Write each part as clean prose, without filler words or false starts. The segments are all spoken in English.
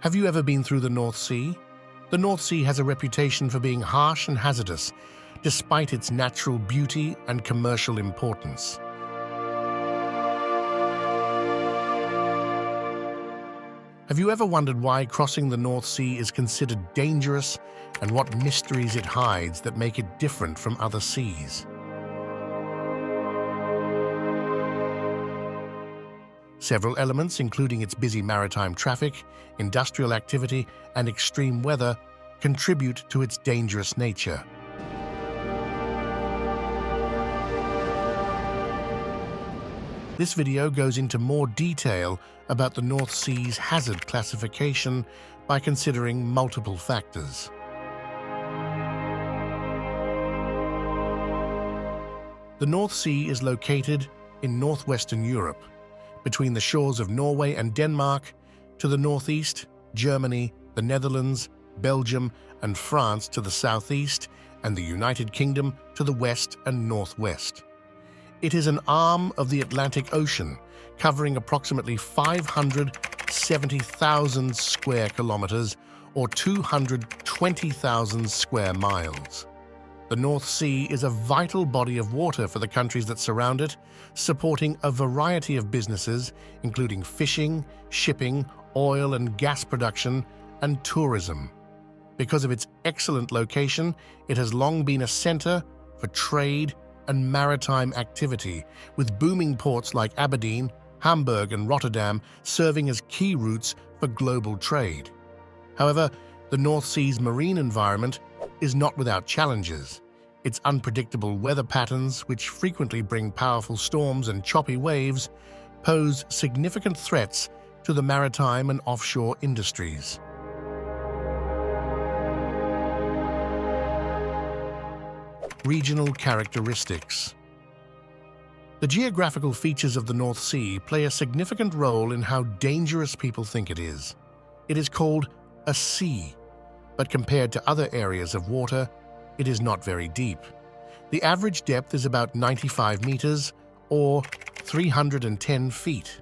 Have you ever been through the North Sea? The North Sea has a reputation for being harsh and hazardous, despite its natural beauty and commercial importance. Have you ever wondered why crossing the North Sea is considered dangerous and what mysteries it hides that make it different from other seas? Several elements, including its busy maritime traffic, industrial activity, and extreme weather, contribute to its dangerous nature. This video goes into more detail about the North Sea's hazard classification by considering multiple factors. The North Sea is located in northwestern Europe, between the shores of Norway and Denmark. To the northeast, Germany, the Netherlands, Belgium, and France to the southeast, and the United Kingdom to the west and northwest. It is an arm of the Atlantic Ocean, covering approximately 570,000 square kilometers or 220,000 square miles. The North Sea is a vital body of water for the countries that surround it, supporting a variety of businesses, including fishing, shipping, oil and gas production, and tourism. Because of its excellent location, it has long been a center for trade and maritime activity, with booming ports like Aberdeen, Hamburg, and Rotterdam serving as key routes for global trade. However, the North Sea's marine environment is not without challenges. Its unpredictable weather patterns, which frequently bring powerful storms and choppy waves, pose significant threats to the maritime and offshore industries. Regional characteristics. The geographical features of the North Sea play a significant role in how dangerous people think it is. It is called a sea, but compared to other areas of water, it is not very deep. The average depth is about 95 meters or 310 feet.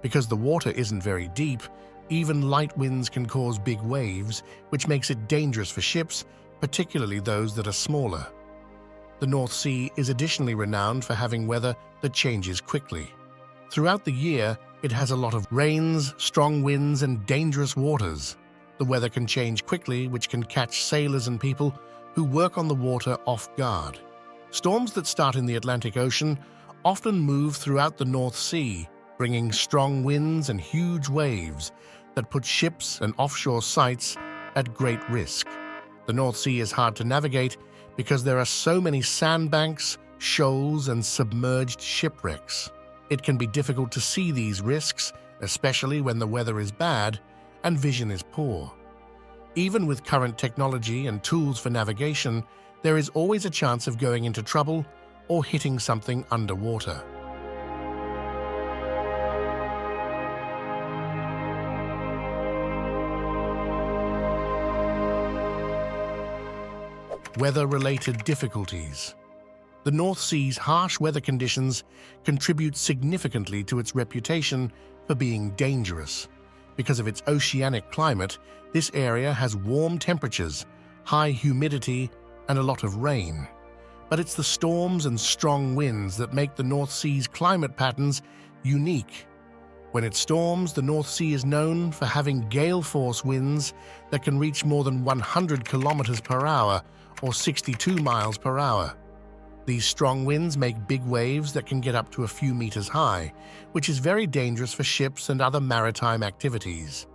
Because the water isn't very deep, even light winds can cause big waves, which makes it dangerous for ships, particularly those that are smaller. The North Sea is additionally renowned for having weather that changes quickly. Throughout the year, it has a lot of rains, strong winds, and dangerous waters. The weather can change quickly, which can catch sailors and people who work on the water off guard. Storms that start in the Atlantic Ocean often move throughout the North Sea, bringing strong winds and huge waves that put ships and offshore sites at great risk. The North Sea is hard to navigate because there are so many sandbanks, shoals, and submerged shipwrecks. It can be difficult to see these risks, especially when the weather is bad and vision is poor. Even with current technology and tools for navigation, there is always a chance of going into trouble or hitting something underwater. Weather-related difficulties. The North Sea's harsh weather conditions contribute significantly to its reputation for being dangerous. Because of its oceanic climate, this area has warm temperatures, high humidity, and a lot of rain. But it's the storms and strong winds that make the North Sea's climate patterns unique. When it storms, the North Sea is known for having gale-force winds that can reach more than 100 kilometers per hour or 62 miles per hour. These strong winds make big waves that can get up to a few meters high, which is very dangerous for ships and other maritime activities.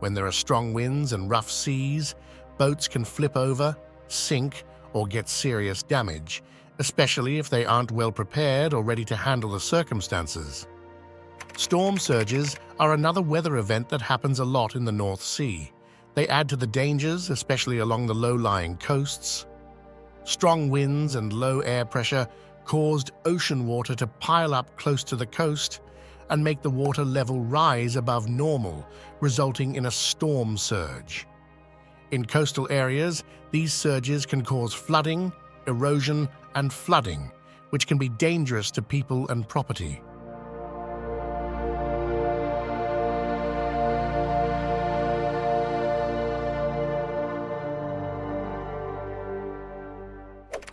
When there are strong winds and rough seas, boats can flip over, sink, or get serious damage, especially if they aren't well prepared or ready to handle the circumstances. Storm surges are another weather event that happens a lot in the North Sea. They add to the dangers, especially along the low-lying coasts. Strong winds and low air pressure caused ocean water to pile up close to the coast and make the water level rise above normal, resulting in a storm surge. In coastal areas, these surges can cause flooding, erosion, and flooding, which can be dangerous to people and property.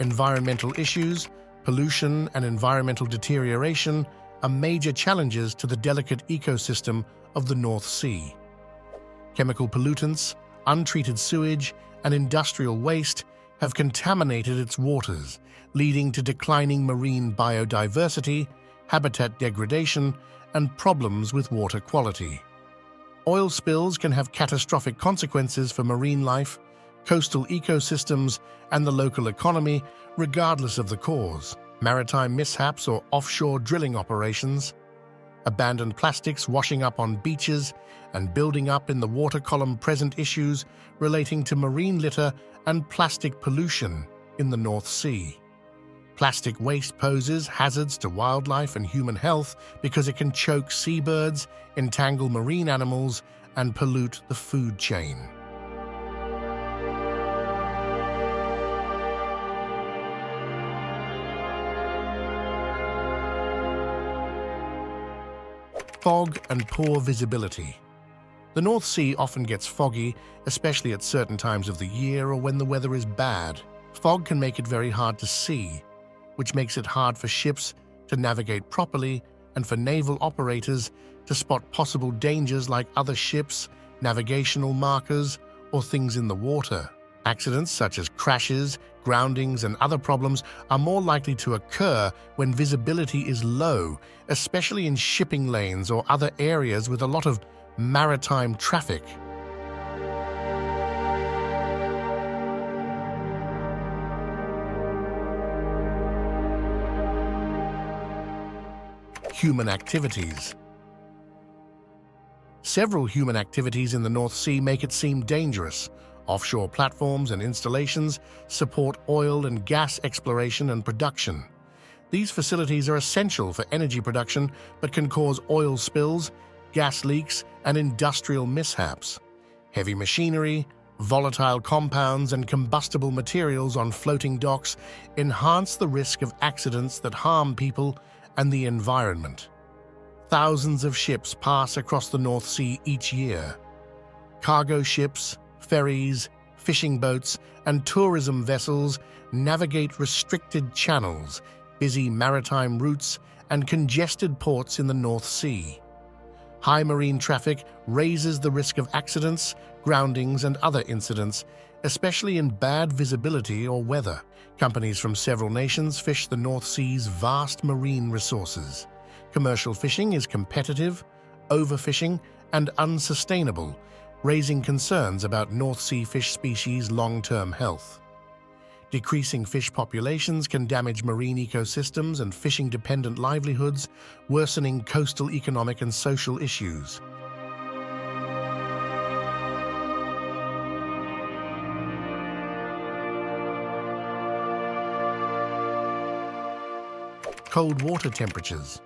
Environmental issues, pollution and environmental deterioration are major challenges to the delicate ecosystem of the North Sea. Chemical pollutants, untreated sewage, and industrial waste have contaminated its waters, leading to declining marine biodiversity, habitat degradation, and problems with water quality. Oil spills can have catastrophic consequences for marine life, coastal ecosystems, and the local economy, regardless of the cause. Maritime mishaps or offshore drilling operations, abandoned plastics washing up on beaches and building up in the water column present issues relating to marine litter and plastic pollution in the North Sea. Plastic waste poses hazards to wildlife and human health because it can choke seabirds, entangle marine animals, and pollute the food chain. Fog and poor visibility. The North Sea often gets foggy, especially at certain times of the year or when the weather is bad. Fog can make it very hard to see, which makes it hard for ships to navigate properly and for naval operators to spot possible dangers like other ships, navigational markers, or things in the water. Accidents such as crashes, groundings, and other problems are more likely to occur when visibility is low, especially in shipping lanes or other areas with a lot of maritime traffic. Human activities. Several human activities in the North Sea make it seem dangerous. Offshore platforms and installations support oil and gas exploration and production. These facilities are essential for energy production but can cause oil spills, gas leaks, and industrial mishaps. Heavy machinery, volatile compounds, and combustible materials on floating docks enhance the risk of accidents that harm people and the environment. Thousands of ships pass across the North Sea each year. Cargo ships, ferries, fishing boats, and tourism vessels navigate restricted channels, busy maritime routes, and congested ports in the North Sea. High marine traffic raises the risk of accidents, groundings, and other incidents, especially in bad visibility or weather. Companies from several nations fish the North Sea's vast marine resources. Commercial fishing is competitive, overfishing, and unsustainable, raising concerns about North Sea fish species' long-term health. Decreasing fish populations can damage marine ecosystems and fishing-dependent livelihoods, worsening coastal economic and social issues. Cold water temperatures.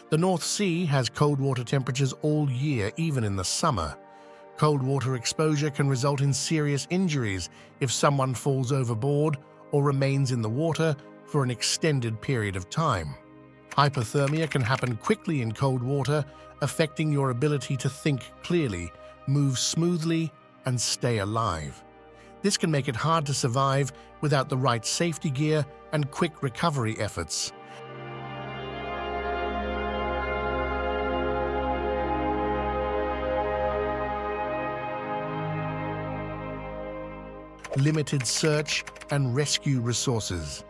The North Sea has cold water temperatures all year, even in the summer. Cold water exposure can result in serious injuries if someone falls overboard or remains in the water for an extended period of time. Hypothermia can happen quickly in cold water, affecting your ability to think clearly, move smoothly, and stay alive. This can make it hard to survive without the right safety gear and quick recovery efforts. Limited search and rescue resources.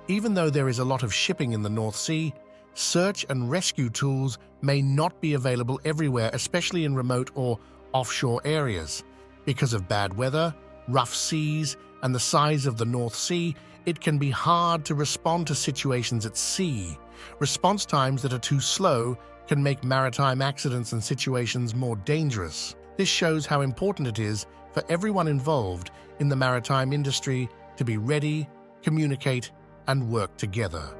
Even though there is a lot of shipping in the North Sea, search and rescue tools may not be available everywhere, especially in remote or offshore areas. Because of bad weather, rough seas, and the size of the North Sea, it can be hard to respond to situations at sea. Response times that are too slow can make maritime accidents and situations more dangerous. This shows how important it is for everyone involved in the maritime industry to be ready, communicate, and work together.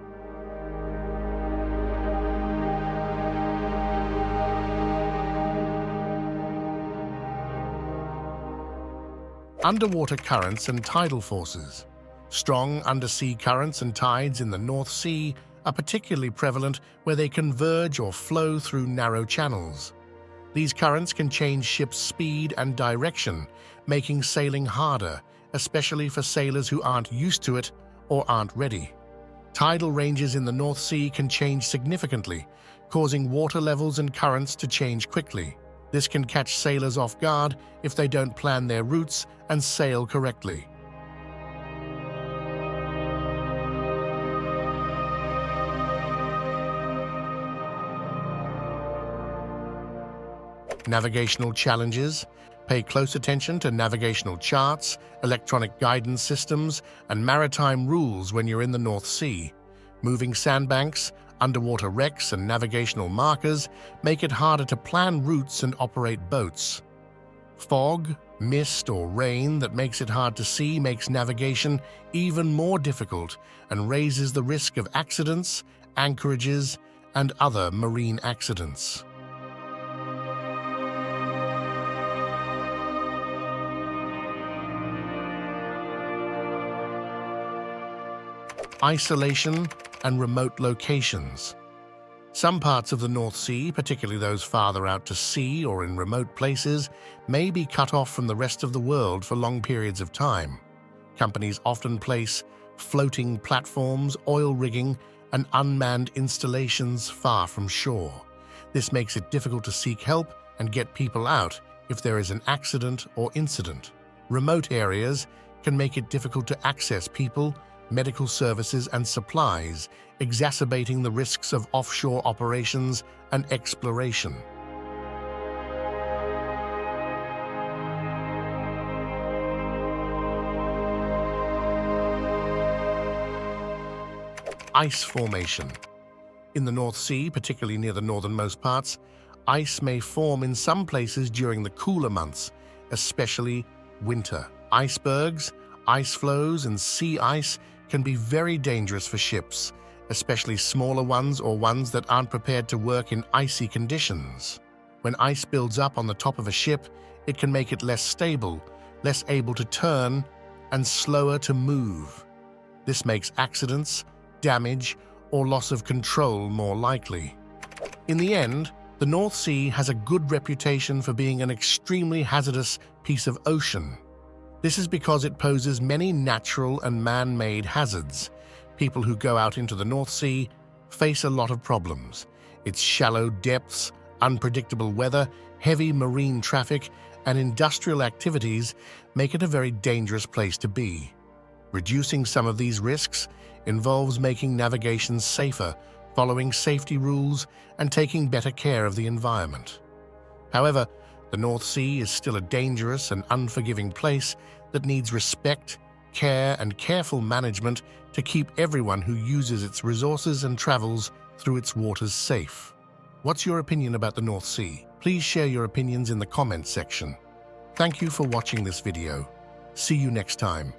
Underwater currents and tidal forces. Strong undersea currents and tides in the North Sea are particularly prevalent where they converge or flow through narrow channels. These currents can change ships' speed and direction, making sailing harder, especially for sailors who aren't used to it or aren't ready. Tidal ranges in the North Sea can change significantly, causing water levels and currents to change quickly. This can catch sailors off guard if they don't plan their routes and sail correctly. Navigational challenges. Pay close attention to navigational charts, electronic guidance systems, and maritime rules when you're in the North Sea. Moving sandbanks, underwater wrecks, and navigational markers make it harder to plan routes and operate boats. Fog, mist, or rain that makes it hard to see makes navigation even more difficult and raises the risk of accidents, anchorages, and other marine accidents. Isolation and remote locations. Some parts of the North Sea, particularly those farther out to sea or in remote places, may be cut off from the rest of the world for long periods of time. Companies often place floating platforms, oil rigging, and unmanned installations far from shore. This makes it difficult to seek help and get people out if there is an accident or incident. Remote areas can make it difficult to access people, medical services, and supplies, exacerbating the risks of offshore operations and exploration. Ice formation. In the North Sea, particularly near the northernmost parts, ice may form in some places during the cooler months, especially winter. Icebergs, ice flows, and sea ice can be very dangerous for ships, especially smaller ones or ones that aren't prepared to work in icy conditions. When ice builds up on the top of a ship, it can make it less stable, less able to turn, and slower to move. This makes accidents, damage, or loss of control more likely. In the end, the North Sea has a good reputation for being an extremely hazardous piece of ocean. This is because it poses many natural and man-made hazards. People who go out into the North Sea face a lot of problems. Its shallow depths, unpredictable weather, heavy marine traffic, and industrial activities make it a very dangerous place to be. Reducing some of these risks involves making navigation safer, following safety rules, and taking better care of the environment. However, the North Sea is still a dangerous and unforgiving place that needs respect, care, and careful management to keep everyone who uses its resources and travels through its waters safe. What's your opinion about the North Sea? Please share your opinions in the comments section. Thank you for watching this video. See you next time.